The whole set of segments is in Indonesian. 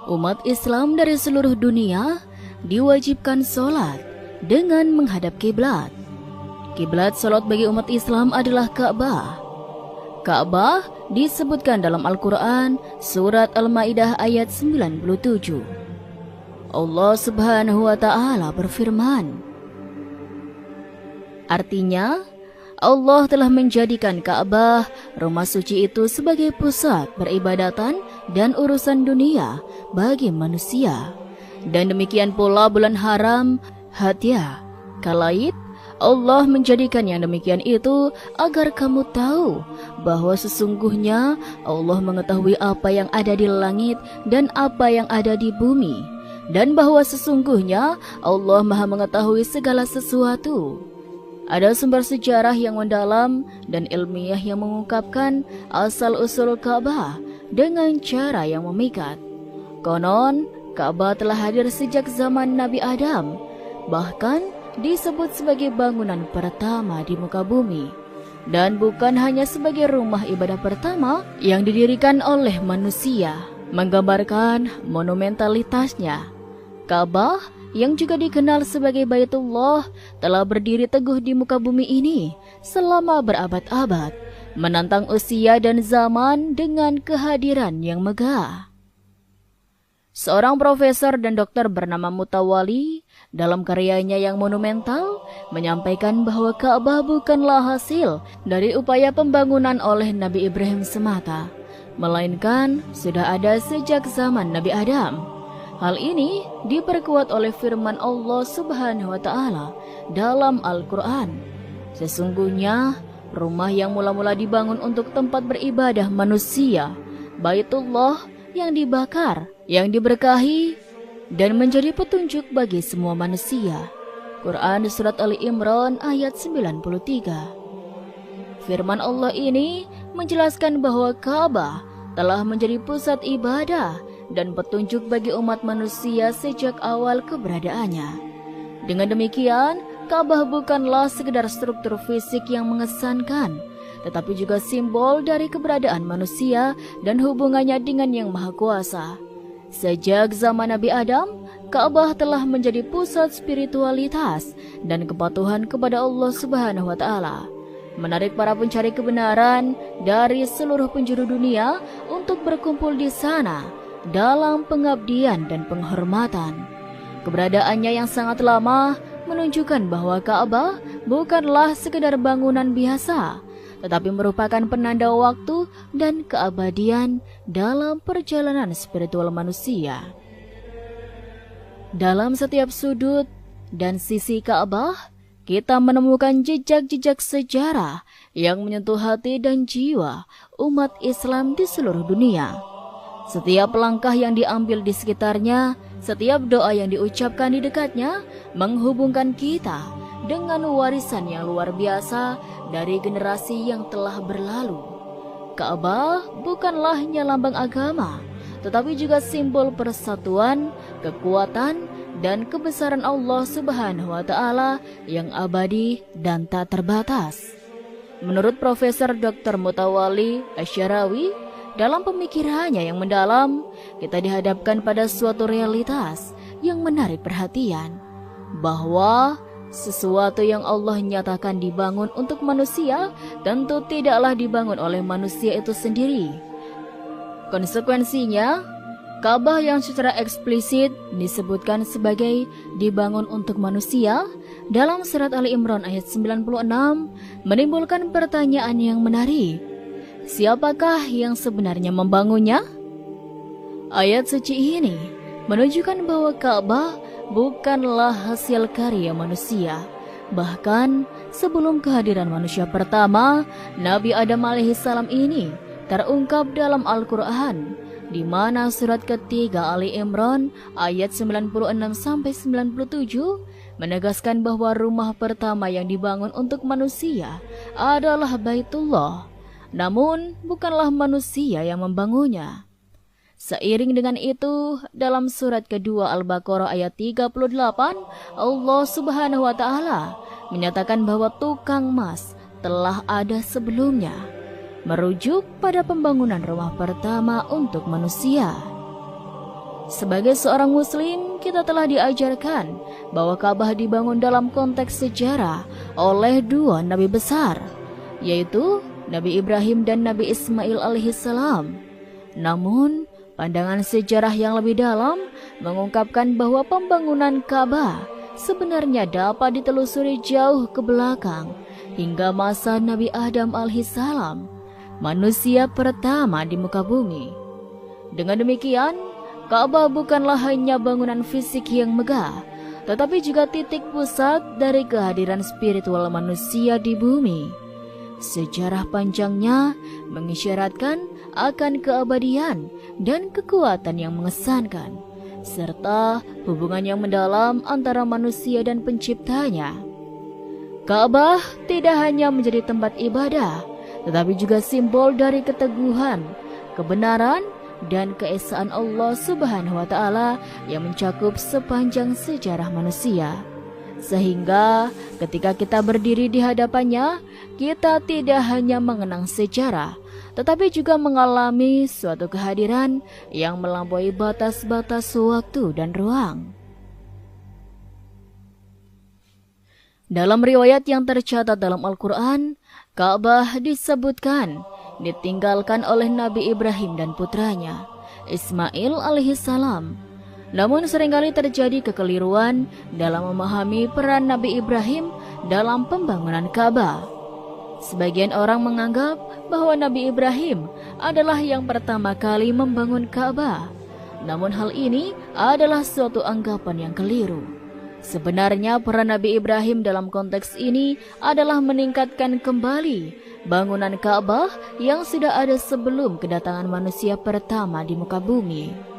Umat Islam dari seluruh dunia diwajibkan sholat dengan menghadap kiblat. Kiblat sholat bagi umat Islam adalah Ka'bah. Ka'bah disebutkan dalam Al-Quran surat Al-Ma'idah ayat 97. Allah Subhanahu wa Ta'ala berfirman, artinya, Allah telah menjadikan Ka'bah, rumah suci itu sebagai pusat peribadatan dan urusan dunia bagi manusia. Dan demikian pula bulan haram, Hajjah, Kalaid, Allah menjadikan yang demikian itu agar kamu tahu bahwa sesungguhnya Allah mengetahui apa yang ada di langit dan apa yang ada di bumi, dan bahwa sesungguhnya Allah Maha mengetahui segala sesuatu. Ada sumber sejarah yang mendalam dan ilmiah yang mengungkapkan asal-usul Ka'bah dengan cara yang memikat. Konon, Ka'bah telah hadir sejak zaman Nabi Adam, bahkan disebut sebagai bangunan pertama di muka bumi, dan bukan hanya sebagai rumah ibadah pertama yang didirikan oleh manusia. Menggambarkan monumentalitasnya, Ka'bah yang juga dikenal sebagai Baitullah telah berdiri teguh di muka bumi ini selama berabad-abad, menantang usia dan zaman dengan kehadiran yang megah. Seorang profesor dan dokter bernama Mutawali dalam karyanya yang monumental menyampaikan bahwa Ka'bah bukanlah hasil dari upaya pembangunan oleh Nabi Ibrahim semata, melainkan sudah ada sejak zaman Nabi Adam. Hal ini diperkuat oleh firman Allah Subhanahu wa Ta'ala dalam Al-Quran. Sesungguhnya rumah yang mula-mula dibangun untuk tempat beribadah manusia, Baitullah yang dibakar, yang diberkahi dan menjadi petunjuk bagi semua manusia. Quran surat Ali Imran ayat 93. Firman Allah ini menjelaskan bahwa Ka'bah telah menjadi pusat ibadah dan petunjuk bagi umat manusia sejak awal keberadaannya. Dengan demikian, Ka'bah bukanlah sekedar struktur fisik yang mengesankan, tetapi juga simbol dari keberadaan manusia dan hubungannya dengan Yang Maha Kuasa. Sejak zaman Nabi Adam, Ka'bah telah menjadi pusat spiritualitas dan kepatuhan kepada Allah Subhanahu wa Ta'ala, menarik para pencari kebenaran dari seluruh penjuru dunia untuk berkumpul di sana dalam pengabdian dan penghormatan. Keberadaannya yang sangat lama menunjukkan bahwa Ka'bah bukanlah sekedar bangunan biasa, tetapi merupakan penanda waktu dan keabadian dalam perjalanan spiritual manusia. Dalam setiap sudut dan sisi Ka'bah, kita menemukan jejak-jejak sejarah yang menyentuh hati dan jiwa umat Islam di seluruh dunia. Setiap langkah yang diambil di sekitarnya, setiap doa yang diucapkan di dekatnya menghubungkan kita dengan warisan yang luar biasa dari generasi yang telah berlalu. Ka'bah bukanlah hanya lambang agama, tetapi juga simbol persatuan, kekuatan, dan kebesaran Allah Subhanahu wa Ta'ala yang abadi dan tak terbatas. Menurut Profesor Dr. Mutawali Asyarawi, dalam pemikirannya yang mendalam, kita dihadapkan pada suatu realitas yang menarik perhatian, bahwa sesuatu yang Allah nyatakan dibangun untuk manusia tentu tidaklah dibangun oleh manusia itu sendiri. Konsekuensinya, Ka'bah yang secara eksplisit disebutkan sebagai dibangun untuk manusia dalam surat Ali Imran ayat 96 menimbulkan pertanyaan yang menarik. Siapakah yang sebenarnya membangunnya? Ayat suci ini menunjukkan bahwa Ka'bah bukanlah hasil karya manusia. Bahkan sebelum kehadiran manusia pertama, Nabi Adam alaihissalam ini terungkap dalam Al-Quran, di mana surat ketiga Ali Imran ayat 96-97 menegaskan bahwa rumah pertama yang dibangun untuk manusia adalah Baitullah. Namun, bukanlah manusia yang membangunnya. Seiring dengan itu, dalam surat kedua Al-Baqarah ayat 38, Allah Subhanahu wa Ta'ala menyatakan bahwa tukang mas telah ada sebelumnya, merujuk pada pembangunan rumah pertama untuk manusia. Sebagai seorang muslim, kita telah diajarkan bahwa Ka'bah dibangun dalam konteks sejarah oleh dua nabi besar, yaitu Nabi Ibrahim dan Nabi Ismail alaihissalam. Namun, pandangan sejarah yang lebih dalam mengungkapkan bahwa pembangunan Ka'bah sebenarnya dapat ditelusuri jauh ke belakang hingga masa Nabi Adam alaihissalam, manusia pertama di muka bumi. Dengan demikian, Ka'bah bukanlah hanya bangunan fisik yang megah, tetapi juga titik pusat dari kehadiran spiritual manusia di bumi. Sejarah panjangnya mengisyaratkan akan keabadian dan kekuatan yang mengesankan, serta hubungan yang mendalam antara manusia dan penciptanya. Ka'bah tidak hanya menjadi tempat ibadah, tetapi juga simbol dari keteguhan, kebenaran, dan keesaan Allah Subhanahu wa Ta'ala yang mencakup sepanjang sejarah manusia. Sehingga ketika kita berdiri di hadapannya, kita tidak hanya mengenang sejarah, tetapi juga mengalami suatu kehadiran yang melampaui batas-batas waktu dan ruang. Dalam riwayat yang tercatat dalam Al-Quran, Ka'bah disebutkan ditinggalkan oleh Nabi Ibrahim dan putranya, Ismail alaihissalam. Namun seringkali terjadi kekeliruan dalam memahami peran Nabi Ibrahim dalam pembangunan Ka'bah. Sebagian orang menganggap bahwa Nabi Ibrahim adalah yang pertama kali membangun Ka'bah. Namun hal ini adalah suatu anggapan yang keliru. Sebenarnya peran Nabi Ibrahim dalam konteks ini adalah meningkatkan kembali bangunan Ka'bah yang sudah ada sebelum kedatangan manusia pertama di muka bumi.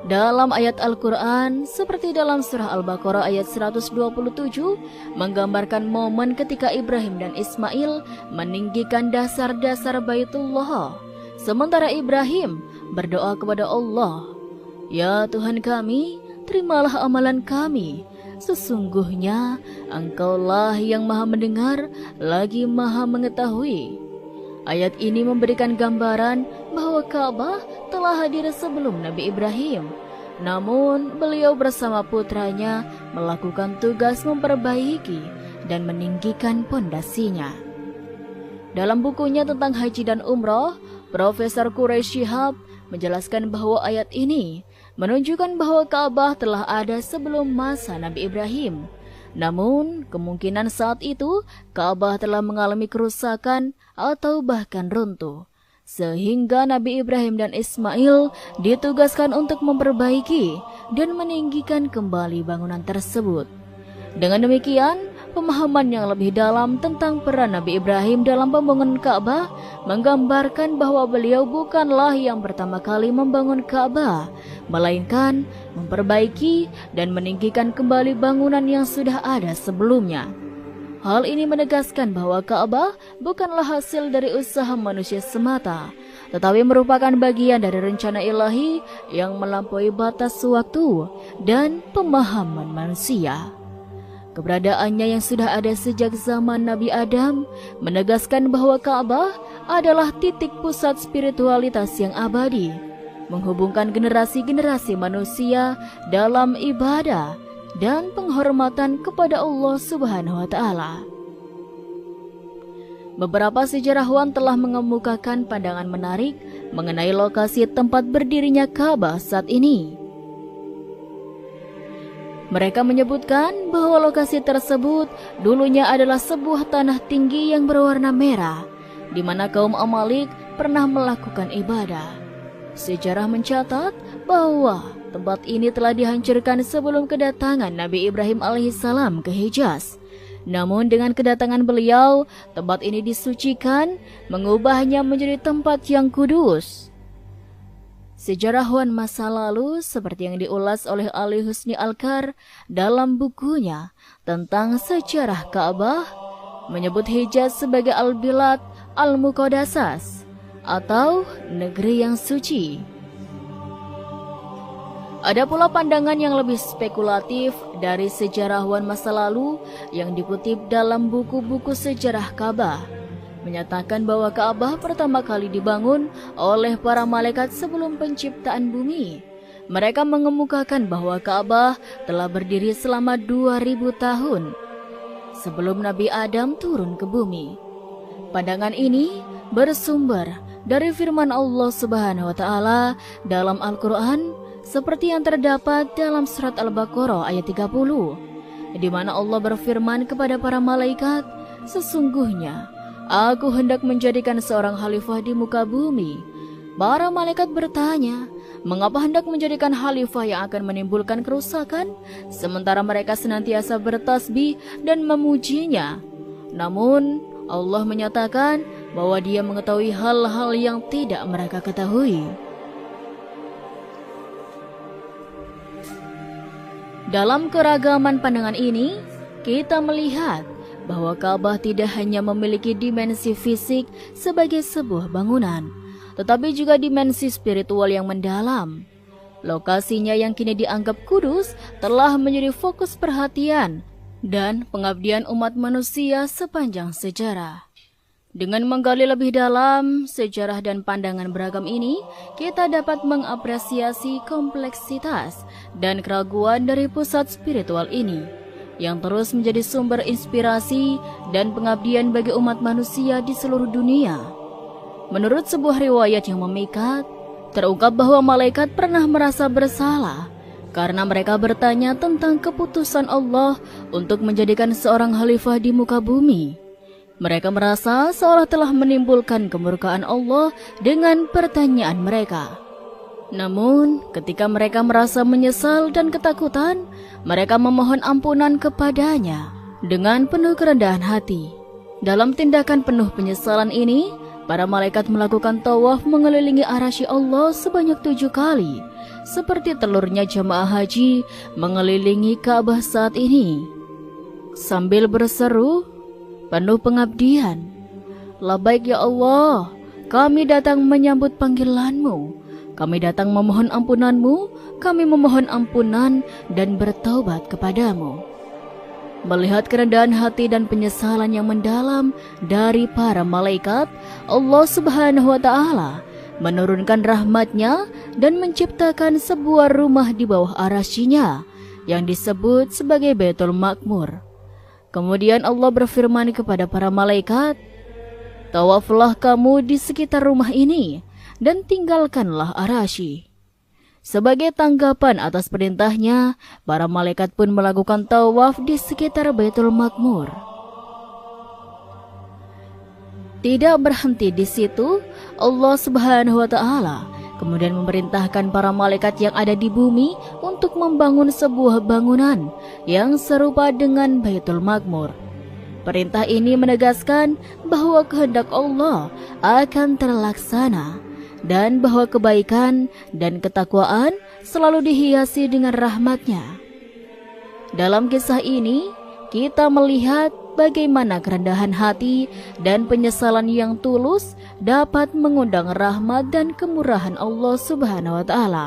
Dalam ayat Al-Quran, seperti dalam surah Al-Baqarah ayat 127, menggambarkan momen ketika Ibrahim dan Ismail meninggikan dasar-dasar Baitullah. Sementara Ibrahim berdoa kepada Allah, "Ya Tuhan kami, terimalah amalan kami. Sesungguhnya Engkaulah yang maha mendengar, lagi maha mengetahui." Ayat ini memberikan gambaran bahwa Ka'bah telah hadir sebelum Nabi Ibrahim. Namun, beliau bersama putranya melakukan tugas memperbaiki dan meninggikan pondasinya. Dalam bukunya tentang haji dan umroh, Profesor Quraish Shihab menjelaskan bahwa ayat ini menunjukkan bahwa Ka'bah telah ada sebelum masa Nabi Ibrahim. Namun, kemungkinan saat itu Ka'bah telah mengalami kerusakan atau bahkan runtuh, sehingga Nabi Ibrahim dan Ismail ditugaskan untuk memperbaiki dan meninggikan kembali bangunan tersebut. Dengan demikian, pemahaman yang lebih dalam tentang peran Nabi Ibrahim dalam pembangunan Ka'bah menggambarkan bahwa beliau bukanlah yang pertama kali membangun Ka'bah, melainkan memperbaiki dan meninggikan kembali bangunan yang sudah ada sebelumnya. Hal ini menegaskan bahwa Ka'bah bukanlah hasil dari usaha manusia semata, tetapi merupakan bagian dari rencana ilahi yang melampaui batas waktu dan pemahaman manusia. Keberadaannya yang sudah ada sejak zaman Nabi Adam menegaskan bahwa Ka'bah adalah titik pusat spiritualitas yang abadi, menghubungkan generasi-generasi manusia dalam ibadah dan penghormatan kepada Allah Subhanahu wa Ta'ala. Beberapa sejarawan telah mengemukakan pandangan menarik mengenai lokasi tempat berdirinya Ka'bah saat ini. Mereka menyebutkan bahwa lokasi tersebut dulunya adalah sebuah tanah tinggi yang berwarna merah, di mana kaum Amalik pernah melakukan ibadah. Sejarah mencatat bahwa tempat ini telah dihancurkan sebelum kedatangan Nabi Ibrahim alaihissalam ke Hijaz. Namun dengan kedatangan beliau, tempat ini disucikan, mengubahnya menjadi tempat yang kudus. Sejarawan masa lalu seperti yang diulas oleh Ali Husni Alkar dalam bukunya tentang sejarah Ka'bah menyebut Hijaz sebagai Al-Bilad Al-Muqaddasas atau negeri yang suci. Ada pula pandangan yang lebih spekulatif dari sejarawan masa lalu yang dikutip dalam buku-buku sejarah Ka'bah, menyatakan bahwa Ka'bah pertama kali dibangun oleh para malaikat sebelum penciptaan bumi. Mereka mengemukakan bahwa Ka'bah telah berdiri selama 2000 tahun sebelum Nabi Adam turun ke bumi. Pandangan ini bersumber dari firman Allah Subhanahu wa taala dalam Al-Qur'an seperti yang terdapat dalam surat Al-Baqarah ayat 30, di mana Allah berfirman kepada para malaikat, "Sesungguhnya Aku hendak menjadikan seorang khalifah di muka bumi." Para malaikat bertanya, mengapa hendak menjadikan khalifah yang akan menimbulkan kerusakan, sementara mereka senantiasa bertasbih dan memujinya? Namun, Allah menyatakan bahwa Dia mengetahui hal-hal yang tidak mereka ketahui. Dalam keragaman pandangan ini, kita melihat bahwa Ka'bah tidak hanya memiliki dimensi fisik sebagai sebuah bangunan, tetapi juga dimensi spiritual yang mendalam. Lokasinya yang kini dianggap kudus telah menjadi fokus perhatian dan pengabdian umat manusia sepanjang sejarah. Dengan menggali lebih dalam sejarah dan pandangan beragam ini, kita dapat mengapresiasi kompleksitas dan keraguan dari pusat spiritual ini, yang terus menjadi sumber inspirasi dan pengabdian bagi umat manusia di seluruh dunia. Menurut sebuah riwayat yang memikat, terungkap bahwa malaikat pernah merasa bersalah karena mereka bertanya tentang keputusan Allah untuk menjadikan seorang khalifah di muka bumi. Mereka merasa seolah telah menimbulkan kemurkaan Allah dengan pertanyaan mereka. Namun, ketika mereka merasa menyesal dan ketakutan, mereka memohon ampunan kepadanya dengan penuh kerendahan hati. Dalam tindakan penuh penyesalan ini, para malaikat melakukan tawaf mengelilingi arasy Allah sebanyak 7 kali, seperti telurnya jamaah haji mengelilingi Ka'bah saat ini, sambil berseru penuh pengabdian, "Labbaik ya Allah, kami datang menyambut panggilan-Mu. Kami datang memohon ampunan-Mu, kami memohon ampunan dan bertaubat kepadamu." Melihat kerendahan hati dan penyesalan yang mendalam dari para malaikat, Allah Subhanahu wa ta'ala menurunkan rahmat-Nya dan menciptakan sebuah rumah di bawah arasy-Nya yang disebut sebagai Baitul Ma'mur. Kemudian Allah berfirman kepada para malaikat, "Tawaflah kamu di sekitar rumah ini dan tinggalkanlah arasy." Sebagai tanggapan atas perintahnya, para malaikat pun melakukan tawaf di sekitar Baitul Ma'mur. Tidak berhenti di situ, Allah Subhanahu wa ta'ala kemudian memerintahkan para malaikat yang ada di bumi untuk membangun sebuah bangunan yang serupa dengan Baitul Ma'mur. Perintah ini menegaskan bahwa kehendak Allah akan terlaksana dan bahwa kebaikan dan ketakwaan selalu dihiasi dengan rahmat-Nya. Dalam kisah ini, kita melihat bagaimana kerendahan hati dan penyesalan yang tulus dapat mengundang rahmat dan kemurahan Allah Subhanahu wa ta'ala.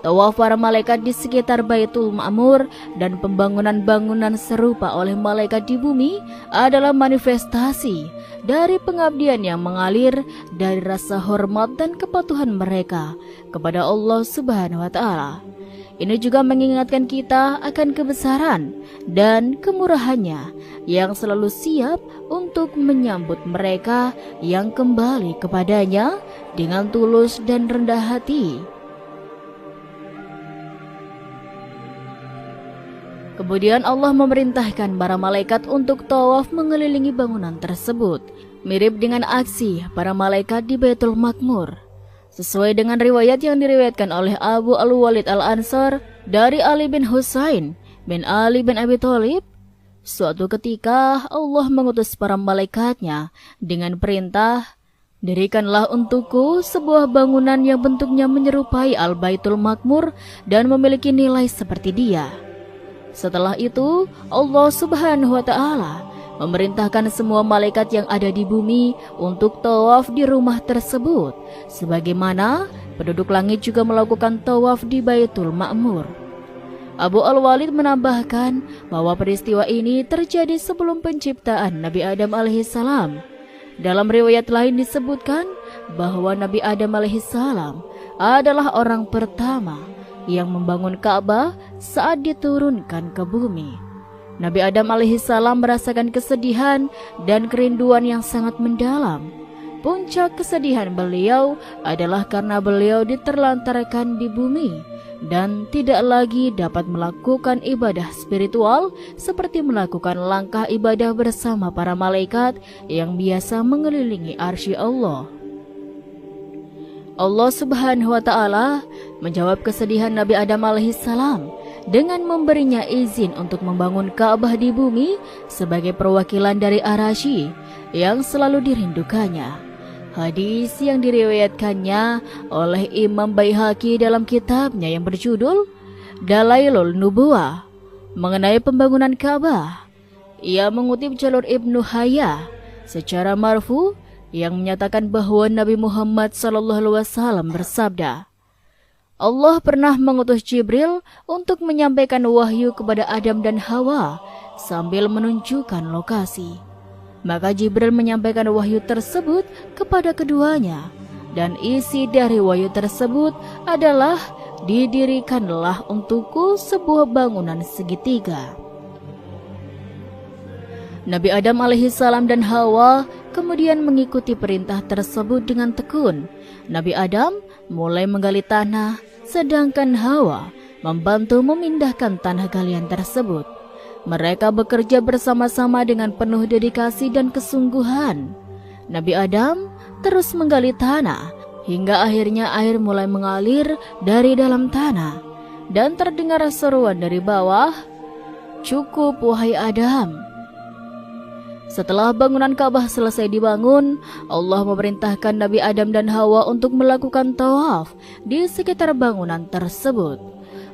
Tawaf para malaikat di sekitar Baitul Ma'mur dan pembangunan bangunan serupa oleh malaikat di bumi adalah manifestasi dari pengabdian yang mengalir dari rasa hormat dan kepatuhan mereka kepada Allah Subhanahu wa ta'ala. Ini juga mengingatkan kita akan kebesaran dan kemurahan-Nya yang selalu siap untuk menyambut mereka yang kembali kepadanya dengan tulus dan rendah hati. Kemudian Allah memerintahkan para malaikat untuk tawaf mengelilingi bangunan tersebut, mirip dengan aksi para malaikat di Baitul Ma'mur. Sesuai dengan riwayat yang diriwayatkan oleh Abu Al-Walid Al-Ansar dari Ali bin Husain bin Ali bin Abi Thalib, suatu ketika Allah mengutus para malaikat-Nya dengan perintah, "Dirikanlah untukku sebuah bangunan yang bentuknya menyerupai Al-Baitul Ma'mur dan memiliki nilai seperti dia." Setelah itu, Allah Subhanahu wa ta'ala memerintahkan semua malaikat yang ada di bumi untuk tawaf di rumah tersebut, sebagaimana penduduk langit juga melakukan tawaf di Baitul Ma'mur. Abu Al-Walid menambahkan bahwa peristiwa ini terjadi sebelum penciptaan Nabi Adam alaihissalam. Dalam riwayat lain disebutkan bahwa Nabi Adam alaihissalam adalah orang pertama yang membangun Ka'bah saat diturunkan ke bumi. Nabi Adam alaihissalam merasakan kesedihan dan kerinduan yang sangat mendalam. Puncak kesedihan beliau adalah karena beliau diterlantarkan di bumi dan tidak lagi dapat melakukan ibadah spiritual seperti melakukan langkah ibadah bersama para malaikat yang biasa mengelilingi arsy Allah. Allah Subhanahu wa Ta'ala menjawab kesedihan Nabi Adam alaihissalam dengan memberinya izin untuk membangun Ka'bah di bumi sebagai perwakilan dari Arasy yang selalu dirindukannya. Hadis yang diriwayatkannya oleh Imam Baihaqi dalam kitabnya yang berjudul Dalailul Nubuwah mengenai pembangunan Ka'bah. Ia mengutip jalur Ibnu Hayyah secara marfu yang menyatakan bahwa Nabi Muhammad SAW bersabda, Allah pernah mengutus Jibril untuk menyampaikan wahyu kepada Adam dan Hawa sambil menunjukkan lokasi. Maka Jibril menyampaikan wahyu tersebut kepada keduanya, dan isi dari wahyu tersebut adalah didirikanlah untukku sebuah bangunan segitiga. Nabi Adam alaihissalam dan Hawa kemudian mengikuti perintah tersebut dengan tekun. Nabi Adam mulai menggali tanah, sedangkan Hawa membantu memindahkan tanah galian tersebut. Mereka bekerja bersama-sama dengan penuh dedikasi dan kesungguhan. Nabi Adam terus menggali tanah hingga akhirnya air mulai mengalir dari dalam tanah dan terdengar seruan dari bawah, "Cukup wahai Adam." Setelah bangunan Ka'bah selesai dibangun, Allah memerintahkan Nabi Adam dan Hawa untuk melakukan tawaf di sekitar bangunan tersebut.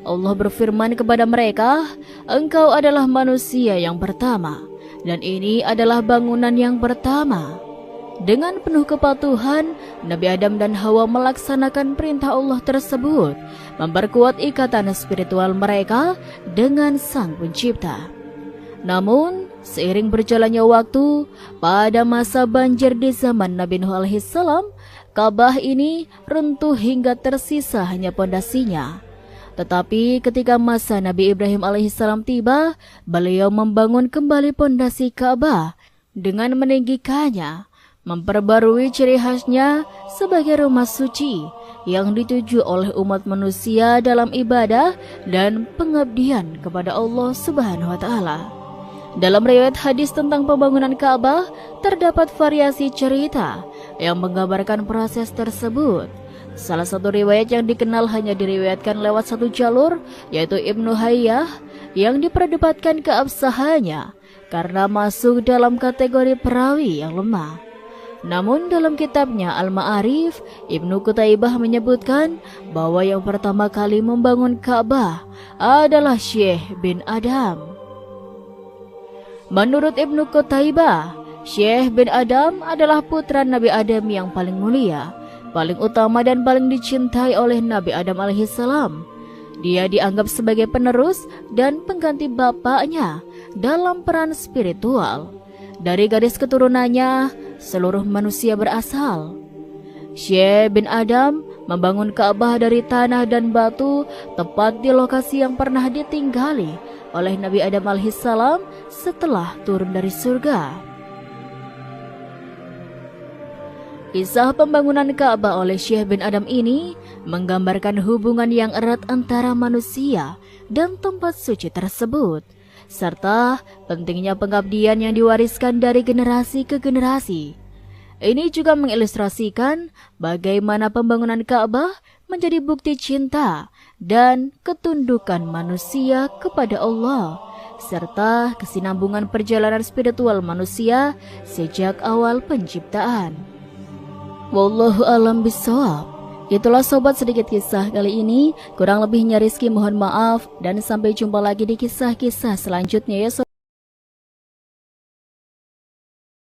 Allah berfirman kepada mereka, "Engkau adalah manusia yang pertama, dan ini adalah bangunan yang pertama." Dengan penuh kepatuhan, Nabi Adam dan Hawa melaksanakan perintah Allah tersebut, memperkuat ikatan spiritual mereka dengan Sang Pencipta. Namun, seiring berjalannya waktu, pada masa banjir di zaman Nabi Nuh alaihissalam, Ka'bah ini runtuh hingga tersisa hanya pondasinya. Tetapi ketika masa Nabi Ibrahim alaihissalam tiba, beliau membangun kembali pondasi Ka'bah dengan meninggikannya, memperbarui ciri khasnya sebagai rumah suci yang dituju oleh umat manusia dalam ibadah dan pengabdian kepada Allah Subhanahu wa Ta'ala. Dalam riwayat hadis tentang pembangunan Ka'bah, terdapat variasi cerita yang menggambarkan proses tersebut. Salah satu riwayat yang dikenal hanya diriwayatkan lewat satu jalur, yaitu Ibnu Hayyah, yang diperdebatkan keabsahannya karena masuk dalam kategori perawi yang lemah. Namun dalam kitabnya Al-Ma'arif, Ibnu Qutaibah menyebutkan bahwa yang pertama kali membangun Ka'bah adalah Syekh bin Adam. Menurut Ibnu Qutaibah, Syekh bin Adam adalah putra Nabi Adam yang paling mulia, paling utama dan paling dicintai oleh Nabi Adam alaihissalam. Dia dianggap sebagai penerus dan pengganti bapaknya dalam peran spiritual. Dari garis keturunannya, seluruh manusia berasal. Syekh bin Adam membangun Ka'bah dari tanah dan batu tepat di lokasi yang pernah ditinggali oleh Nabi Adam alaihissalam setelah turun dari surga. Kisah pembangunan Ka'bah oleh Syekh bin Adam ini menggambarkan hubungan yang erat antara manusia dan tempat suci tersebut, serta pentingnya pengabdian yang diwariskan dari generasi ke generasi. Ini juga mengilustrasikan bagaimana pembangunan Ka'bah menjadi bukti cinta dan ketundukan manusia kepada Allah, serta kesinambungan perjalanan spiritual manusia sejak awal penciptaan. Wallahu a'lam bishawab. Itulah sobat sedikit kisah kali ini. Kurang lebihnya Rizky mohon maaf, dan sampai jumpa lagi di kisah-kisah selanjutnya ya sobat.